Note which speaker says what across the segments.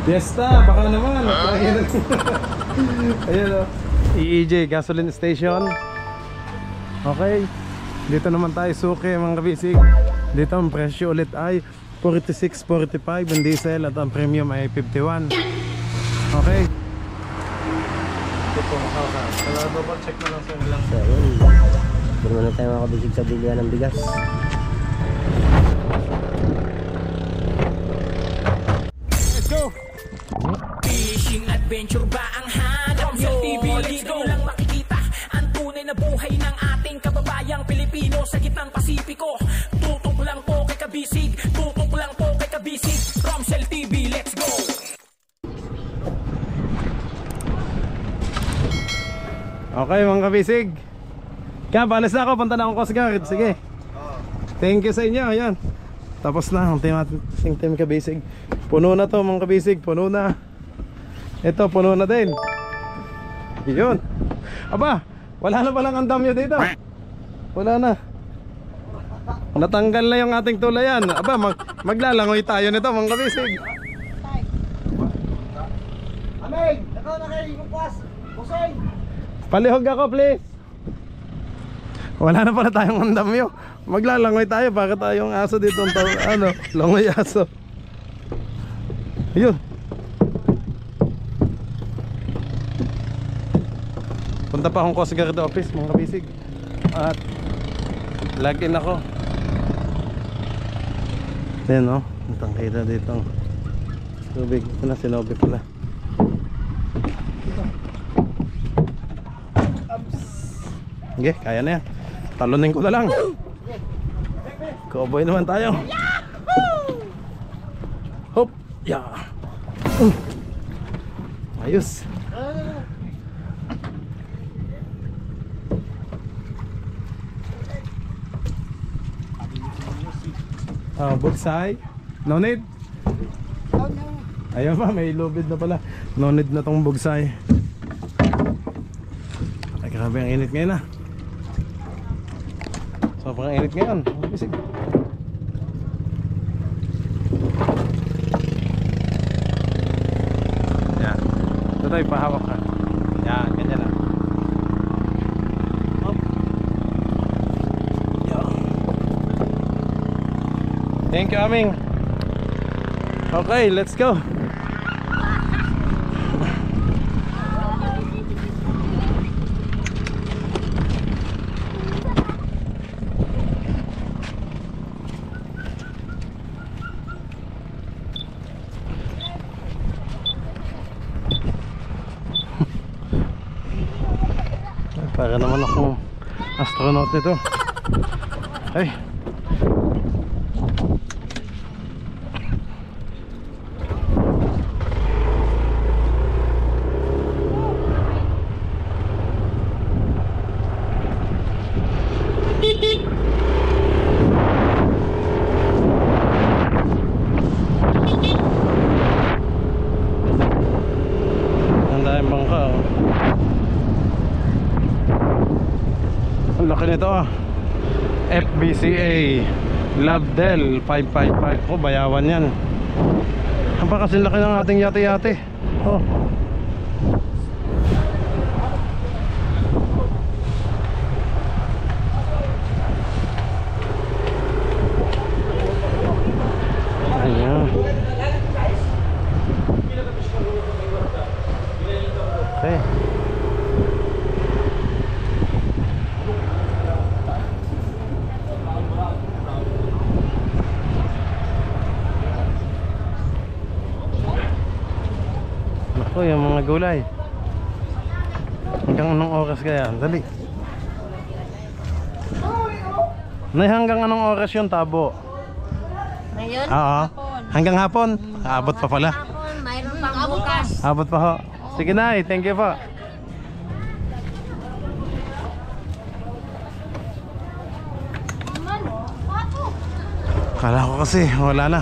Speaker 1: Fiesta, baka naman. Ayan o. EEJ gasoline station. Okay. Dito naman tayo suki mga kabisig. Dito ang presyo ulit ay 46, 45 ang diesel at ang premium ay 51. Okay. Ito po makaka. Kaya double check na lang sa ilang.
Speaker 2: So yun, doon muna tayo mga kabisig sa bilihan ng bigas.
Speaker 1: Let's go!
Speaker 3: Fishing adventure ba ang hanap nyo? Dito lang makikita ang tunay na buhay ng ating kababayang Pilipino sa gitnang Pasipiko. Tutok lang po kay Kabisig, tutok lang po kay Kabisig. Romsel TV, let's go!
Speaker 1: Okay mga kabisig. Kaya balas na ako, punta na akong Coast Guard. Sige. Thank you sa inyo. Ayan. Tapos na ang team kabisig. Puno na to mga kabisig. Puno na. Ito puno na din. Yun. Aba, wala na palang ang damyo dito. Wala na. Natanggal na yung ating tulayan. Aba, maglalangoy tayo nito mga kabisig.
Speaker 2: Amig! Ikaw na kayo magpas! Kusay!
Speaker 1: Palihog ako please. Wala na pala tayong andamyo. Maglalangoy tayo. Baka tayong aso dito. Ano, langoy aso. Ayun. Punta pa akong Coast Guard office mga kabisig. At login ako. Ayan o, itang kita dito tubig. Ito na, sinobi pala. Okay, kaya na yan. Talunin ko na lang. Cowboy naman tayo. Hop, yeah. Ayos. Bugsay. No need? Ayun pa, may lubid na pala. No need na tong bugsay. Ay, grabe ang init ngayon ah. Sobrang init ngayon. Bisig. Yan. Ito tayo, pahawak ka. Yan, ganyan lang. Thank you, Aming. Okay, let's go. Para naman akong astronaut nito. Ay. Nito FBCA Labdel 555 ko, bayawan yan. Ang pa kasi laki ng ating yate-yate. Oh. Ayan. Okay. Ako yung mga gulay. Hanggang anong oras kaya? Dali. Nay, hanggang anong oras yung tabo?
Speaker 4: Ngayon?
Speaker 1: Oo. Hanggang hapon? Abot pa pala.
Speaker 4: Hapon, mayroon pang bukas.
Speaker 1: Abot pa ho. Sige na, thank you po. Kala ko kasi wala na.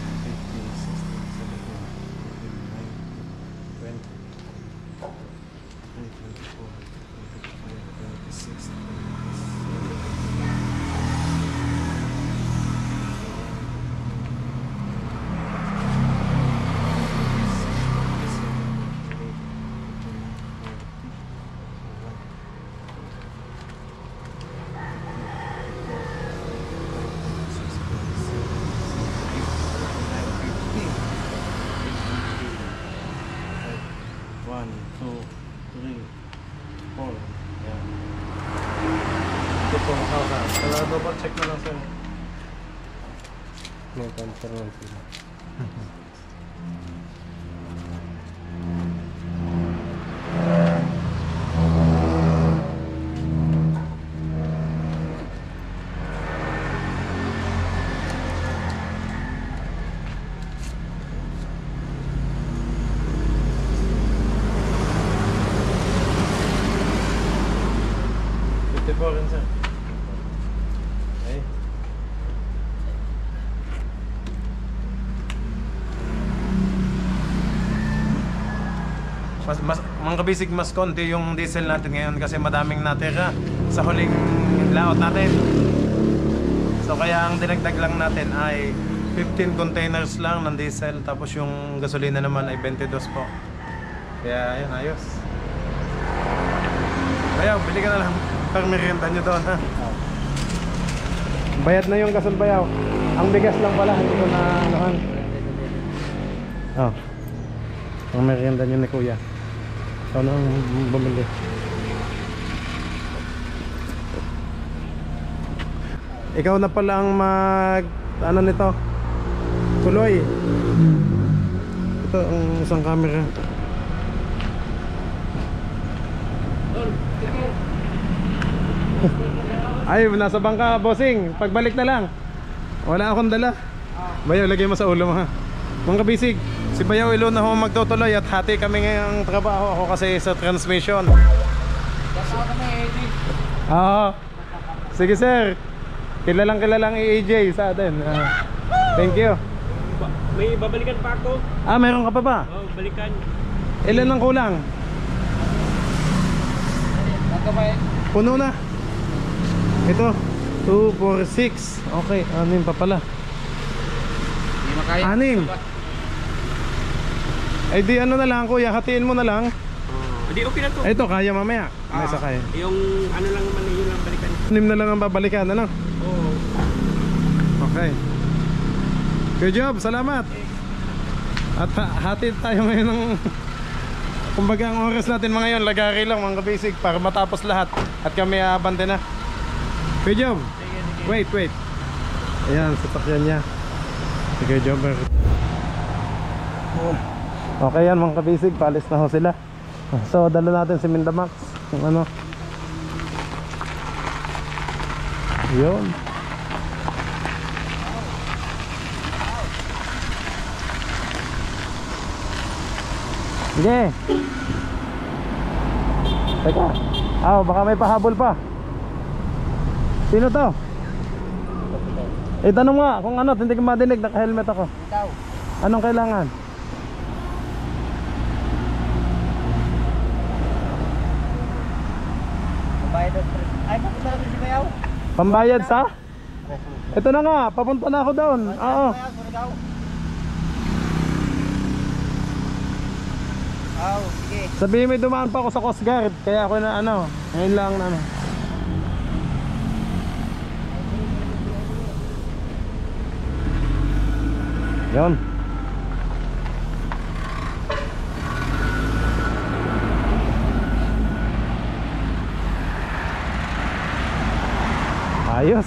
Speaker 1: One, two, three, four. Yan. Ito po, kaya double check na lang sir. May transfer lang sila. 24 rin sir. Okay. Mga kabisig, mas konti yung diesel natin ngayon kasi madaming natira sa huling laot natin. So kaya ang dinagdag lang natin ay 15 containers lang ng diesel, tapos yung gasolina naman ay 22 po. Kaya ayun, ayos. Bayaw, bili ka na lang per merienda nyo doon ha. Bayad na yung gasol bayaw. Ang bigas lang pala, hindi ko na anuhan. Oh, ang merienda nyo ni kuya. So anong bumili? Ikaw na pala ang mag ano nito, tuloy. Ito ang isang camera. Ay, nasa bangka bossing. Pagbalik na lang. Wala akong dala. Bayaw, lagay mo sa ulo mo ha. Mga kabisig, si Bayaw Ilo na ho magtutuloy at hati kami ngayong trabaho. Ako kasi sa transmission. Oo. Sige sir. Kilalang AJ sa atin. Thank you.
Speaker 2: May babalikan pa ako.
Speaker 1: Meron ka pa ba?
Speaker 2: Oh, balikan.
Speaker 1: Ilan ang kulang? Puno na. Ito 2, 4, 6. Okay, 6 pa pala.
Speaker 2: Hindi makaya.
Speaker 1: 6. Ay di ano na lang kuya, hatiin mo na lang.
Speaker 2: Hindi, okay na to.
Speaker 1: Ito kaya mamaya. May sakay.
Speaker 2: Yung ano lang naman, yun lang balikan.
Speaker 1: 6 na lang ang babalikan, ano?
Speaker 2: Oo.
Speaker 1: Okay. Good job, salamat. At hatid tayo ngayon ng kumbaga ang oras natin mga yon, lagari lang mga kabisig para matapos lahat at kami abante na. Good job. Wait. Ayan, sasakyan niya. Sige, jobber. Okay yan mga kabisig, palis na ho sila. So dala natin si Mindamax kung ano. Yun. Sige. Teka. Baka may pahabol pa. Sino to? Tanong nga kung ano, hindi ko madinig, naka-helmet ako.
Speaker 2: Ikaw.
Speaker 1: Anong kailangan?
Speaker 2: Bayad ng stress. Ay, papunta natin si Bayaw.
Speaker 1: Pambayad sa? Ito na nga, papunta na ako doon. Oo.
Speaker 2: Sige.
Speaker 1: Sabihin may dumaan pa ako sa Coast Guard, kaya ako na ano, ngayon lang na ano. Yun. Ayos.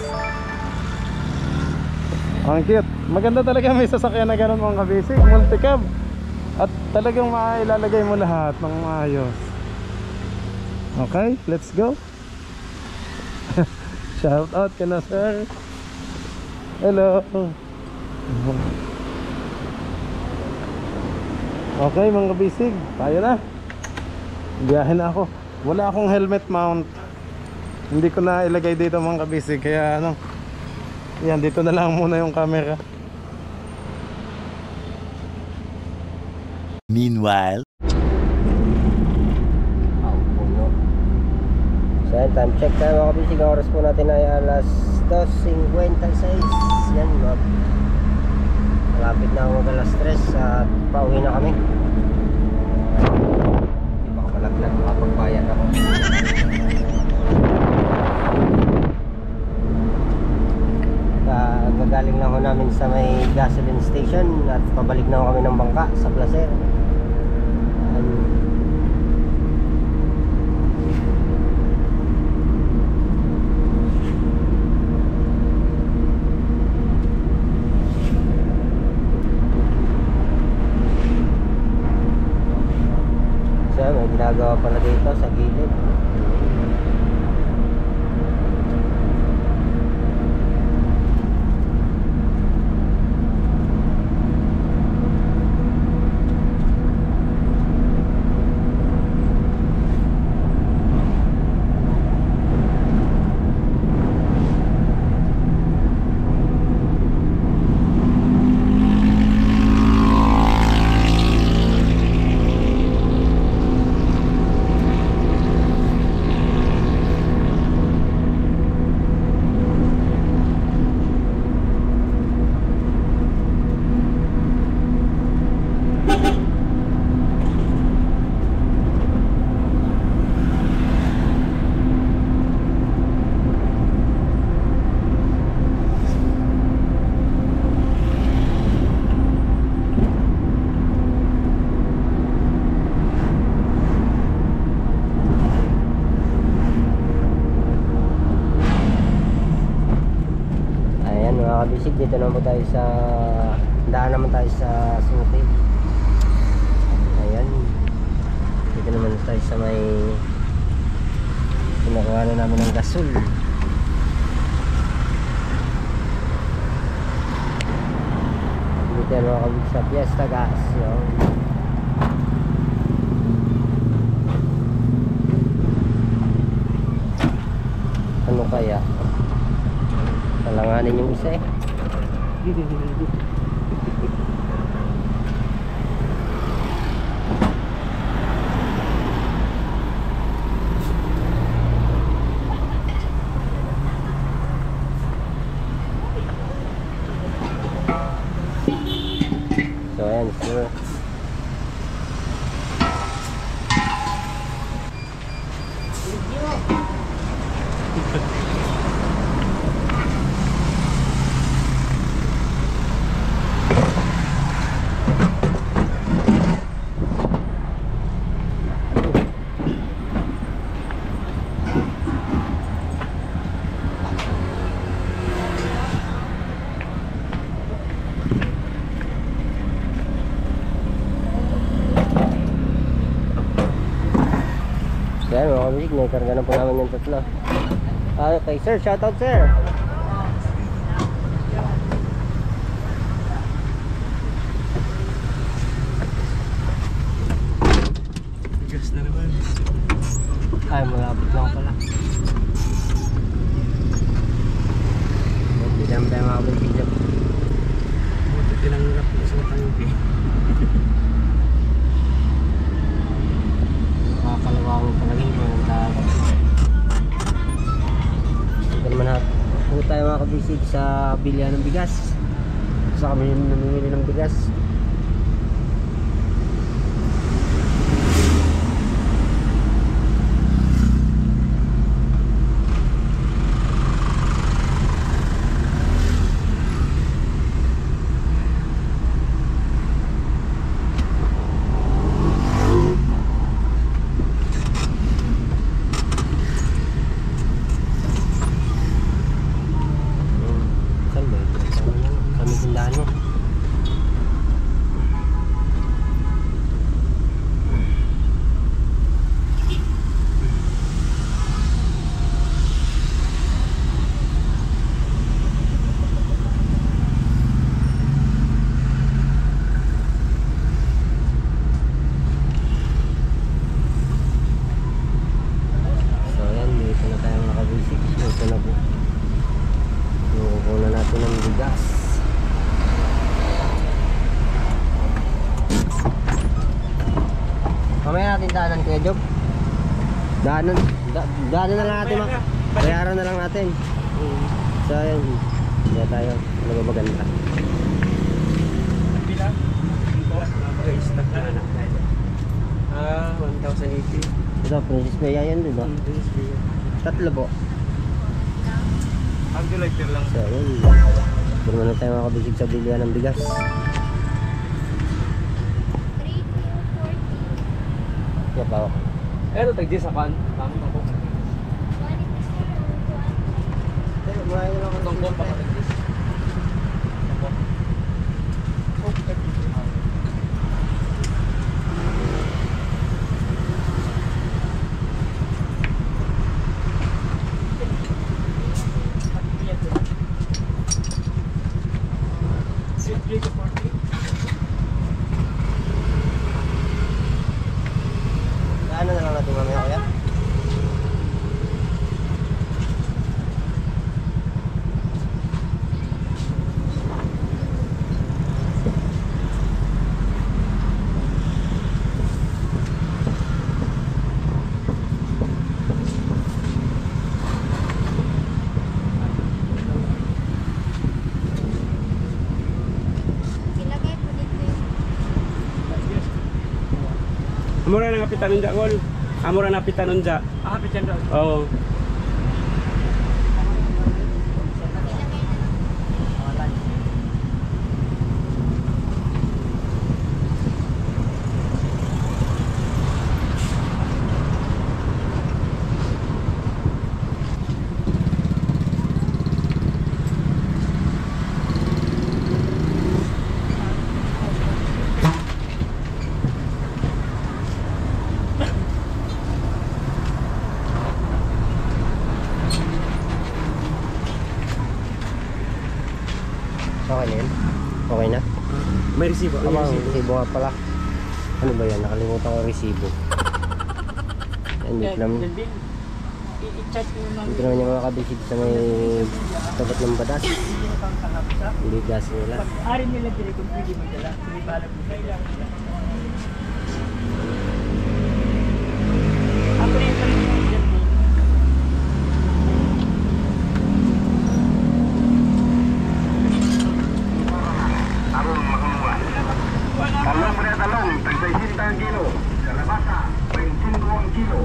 Speaker 1: Ang cute. Maganda talaga may sasakyan na ganun mga kabisig, multicab. At talagang mailalagay mo lahat ng maayos. Okay, let's go. Shout out ka na sir. Hello. Okay mga kabisig, tayo na. Biyahe na ako. Wala akong helmet mount. Hindi ko na ilagay dito mga kabisig, kaya ano, yan, dito na lang muna yung camera.
Speaker 5: Meanwhile,
Speaker 2: So yan, time check tayo mga kabisig. Ang oras po natin ay alas 2:56. Yan, malapit na ako mag alas 3 at pauwi na kami. Hindi pa ako malaglag, makapagbayad ako. Gagaling lang ho namin sa may gasoline station at pabalik na ho kami ng bangka sa Placer. So may ginagawa pala dito sa gilid. mga kabisig, dito naman po tayo sa daan naman tayo sa Suti. Ayan, dito naman tayo sa may pinakuha na namin ng gasol. Dito yan mga kabisig sa Fiesta Gas. Yun. Ano kaya? Talanganin yung isa eh. So ayan, sir. Yan mga kabisig, naikarga na po namin yung tatlo. Okay sir, shoutout sir.
Speaker 1: Gas na naman.
Speaker 2: Ay, malapit lang pala. Hindi naman tayo mga kabisig na.
Speaker 1: Buti tinanggap ko sa tangke.
Speaker 2: Kalawang palaging po ng tao. Ito naman po tayo mga kabisig sa bilihan ng bigas. Sa kami namimili ng bigas. Mamaya natin daanan Kuya Job. Daanan na lang natin. Bayaran na lang natin. So ayun. Hindi tayo nagmamaganda.
Speaker 1: Pila? 1,080.
Speaker 2: Ito, Princess Bea yan din ba? Tatlo po.
Speaker 1: Lighter lang.
Speaker 2: So ayun. Doon na tayo makabisig sa bilihan ng bigas. Kaya pa ako.
Speaker 1: Eto, tagdi sa kan. Tama ko.
Speaker 2: Kumain lang ako.
Speaker 1: Tungkol pa ka tagdi.
Speaker 2: Ano na lang natin mamaya Kuya?
Speaker 4: Ilagay po dito yung
Speaker 6: Amura na nga pitanon dya, Gol. Amura na pitanon dya.
Speaker 1: Pitan daw.
Speaker 6: Oo.
Speaker 2: Okay na yun? Okay na?
Speaker 6: May resibo.
Speaker 2: Tama, resibo nga pala. Ano ba yan? Nakalimutan ko yung resibo. Yan, dito naman.
Speaker 7: I-chat mo naman.
Speaker 2: Dito naman yung mga kabisig sa may tapat ng badas. Hindi gas nila.
Speaker 7: Pag-ari nila dili kung pwede magdala. May balak mo kayo. Ako na yung palit mo dyan.
Speaker 8: Talong pada talong, 35 kilo. Kalabasa, 25 kilo.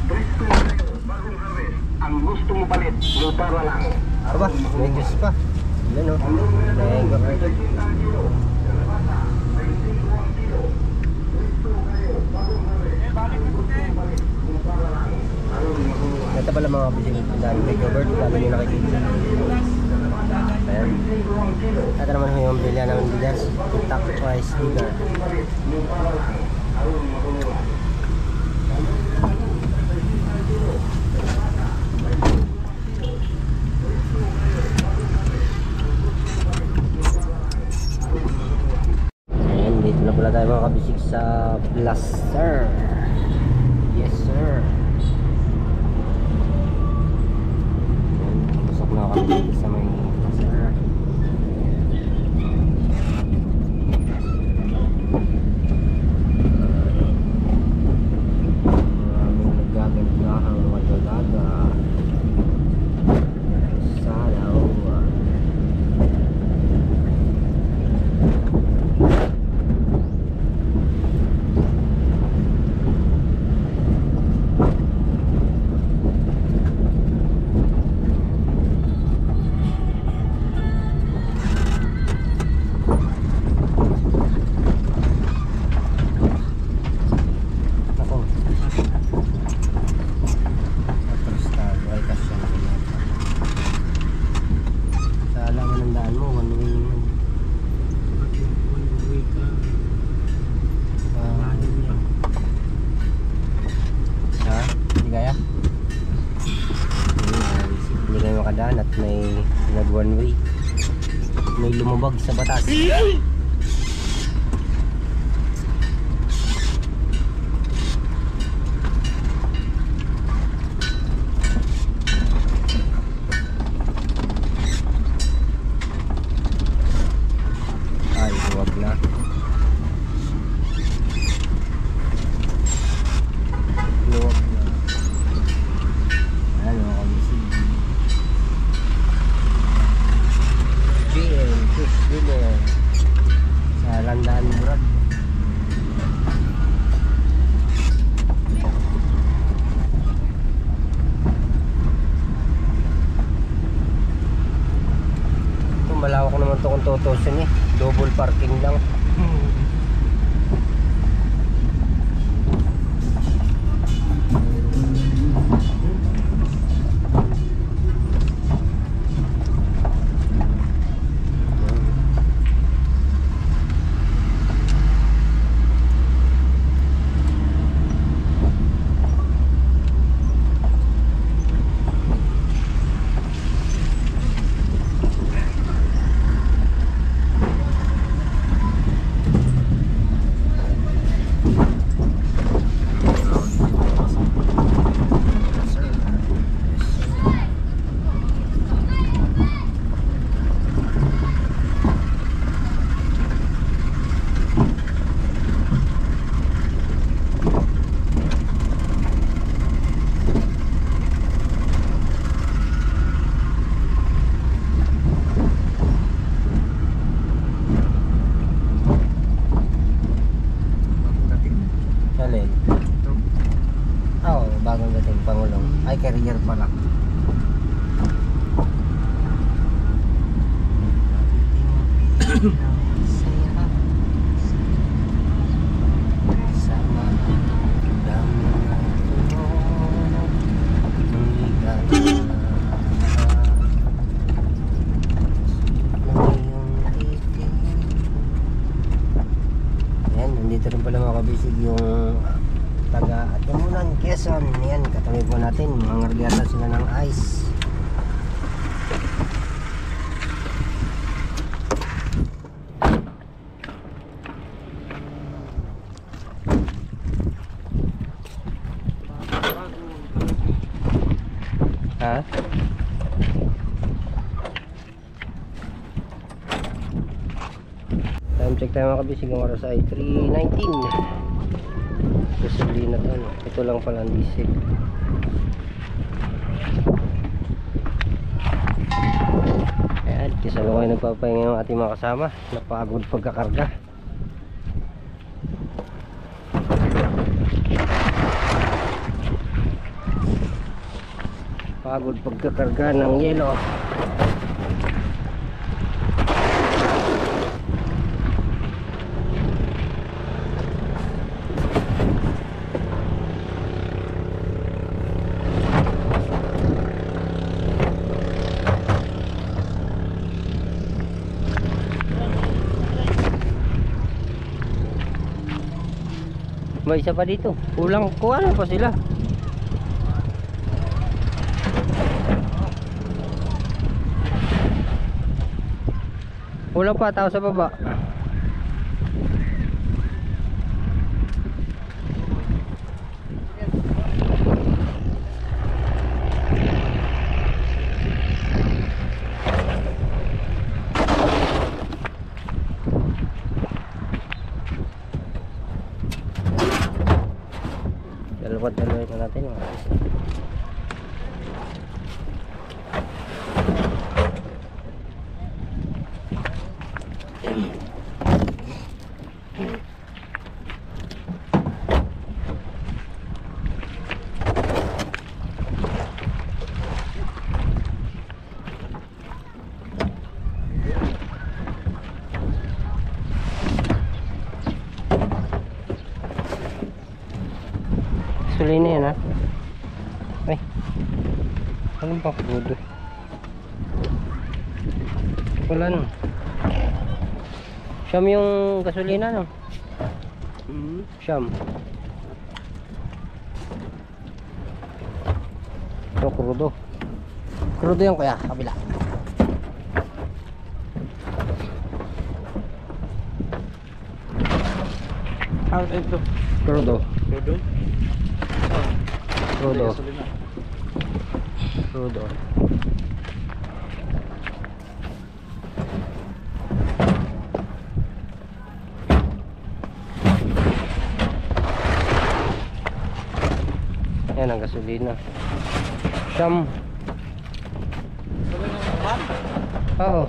Speaker 8: Presto kayo, bagong harvest. Ang gusto mo palit, lutara lang.
Speaker 2: Aba, may juice pa. Yan o. Mega right. Ito pala mga kabisig. Dahil kay Gilbert, dahil nyo nakikita. Ayan. Ito naman yung bilya ng leaders. Top choice leader. Ayan, dito na pala tayo mga kabisig sa Blaster. Yes sir. Ayan, pusok na kami dito sa may Blaster. Maraming nagagandahang mga dalaga. Salaw. Ako. Tapos tayo ay kasya na rin. Sa alaman ng daan mo, one way naman. Ha? Hindi kaya? Hindi kayo makadaan at may nag one way. May lumabag sa batas. Ay, huwag na. Huwag na. Ano kabisig. GM Fish Dinner sa Landaan Brad. Ito malawak naman ito kung tutusin eh. Double parking lang. Alin? Oo, bagong dating Pangulong. Ay, carrier pala. Yan, nandito rin pala mga kabisig yung taga Atimunan, Quezon. Yan, katabi po natin. Mga ngargata sila ng ice. Check tayo mga kabisig, ang oras ay 3:19. Gasolina to, no? Ito lang pala ang diesel. Ayan, kasalukuyan nagpapahinga ng ating mga kasama. Napagod pagkakarga. Pagod pagkakarga ng yelo. May isa pa dito. Kulang, kuha pa sila. Kulang pa, tao sa baba. Dalawa na natin. Gasolina yan, ha? Ay, anong pa kudo? Wala no. Siyam yung gasolina, no? Siyam. Ito krudo. Krudo yan kuya, kabila.
Speaker 6: Ito.
Speaker 2: Krudo.
Speaker 6: Dodo.
Speaker 2: Krudo. Krudo. Yan ang gasolina. Siyam. Oo.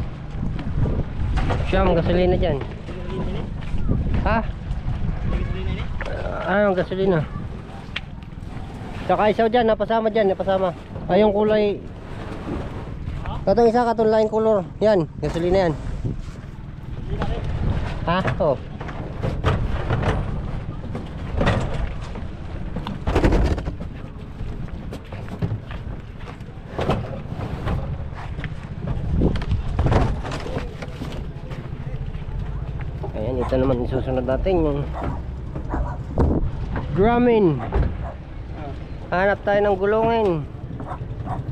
Speaker 2: Siyam gasolina dyan. Ha? Ano ang gasolina? Saka isaw dyan, napasama dyan, napasama. Ay yung kulay. Katong isa, katong laing color. Yan, gasolina yan. Ha? Oo. Ayan, ito naman isusunod natin yung Dramin. Hanap tayo ng gulongin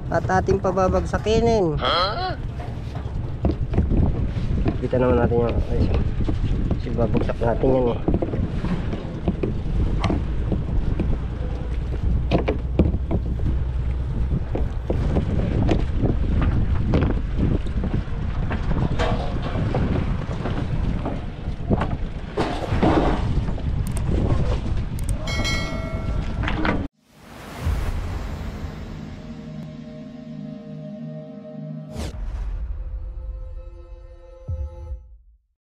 Speaker 2: at ating pababagsakinin. Kita naman natin yung babagsak natin yan eh.